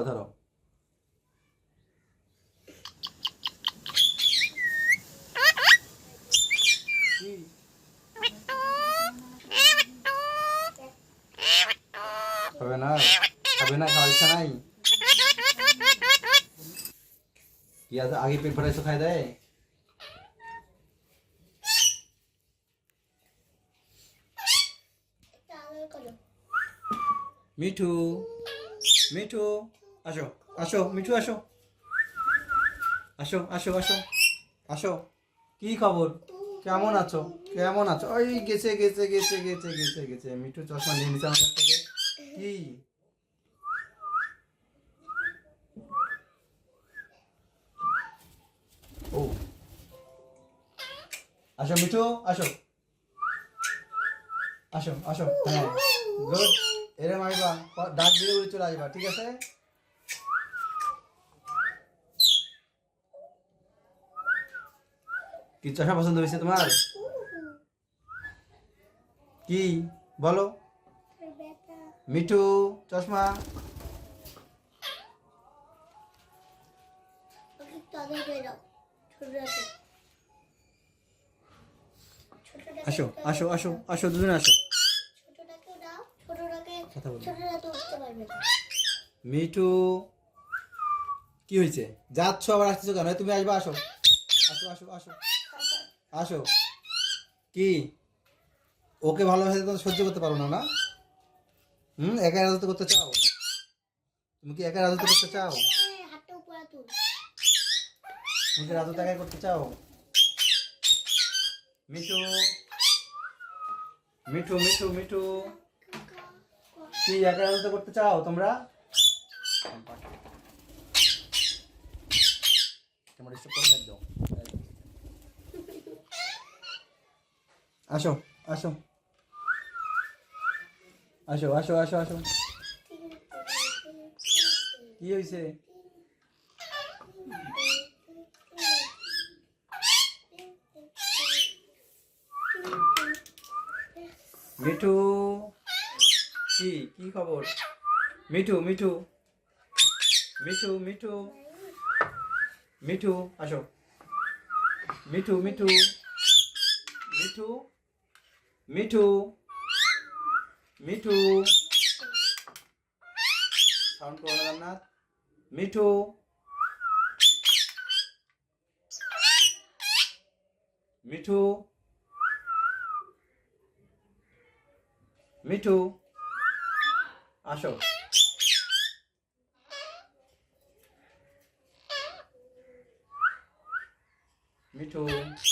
ধরো। খাবে না? খাবে না? খাওয়ার ইচ্ছা নাই? কি আছে আগে পেট ভরাইছো খাই দেয়? মিঠু, মিঠু, আসো, আসো, মিঠু আসো, আসো, আসো, আসো, আসো। কি খবর? কেমন আছো? কেমন আছো? ওই গেছে গেছে গেছে গেছে গেছে গেছে মিঠু চশমা নিয়ে নিছে আমার কাছ থেকে। কি? ও, আসো মিঠু, আসো, আসো, আসো। হ্যাঁ, গুড। এরম আসবা, ডাক দিলে উড়ে চলে আসবা, ঠিক আছে? কি চশমা পছন্দ হয়েছে তোমার? কি বলো? মিঠু চশমা। আসো, আসো, আসো, আসো, দুজনে আসো। কথা বলো। মিঠু, কি হয়েছে? যাচ্ছ আবার আসতেছো কেন? তুমি আসবা, আসো, আসো, আসো, আসো, আসো। কি? ওকে ভালোবাসে তো সহ্য করতে পারো না, না? একাই রাজত্ব করতে চাও? তুমি কি একাই রাজত্ব করতে চাও? তুমি কি রাজত্ব একাই করতে চাও? মিঠু, মিঠু, মিঠু, মিঠু, কি একাই রাজত্ব করতে চাও তোমরা? তোমার ডিস্টার্ব করে একদম। আসো, আসো, আসো, আসো, আসো, আসো। কি হয়েছে? মিঠু, কি কি খবর? মিঠু, মিঠু, মিঠু, মিঠু, মিঠু, আসো। মিঠু, মিঠু, মিঠু, মিঠু, মিঠু, সাউন্ড করো না জান্নাত। মিঠু, মিঠু, মিঠু, আসো। মিঠু।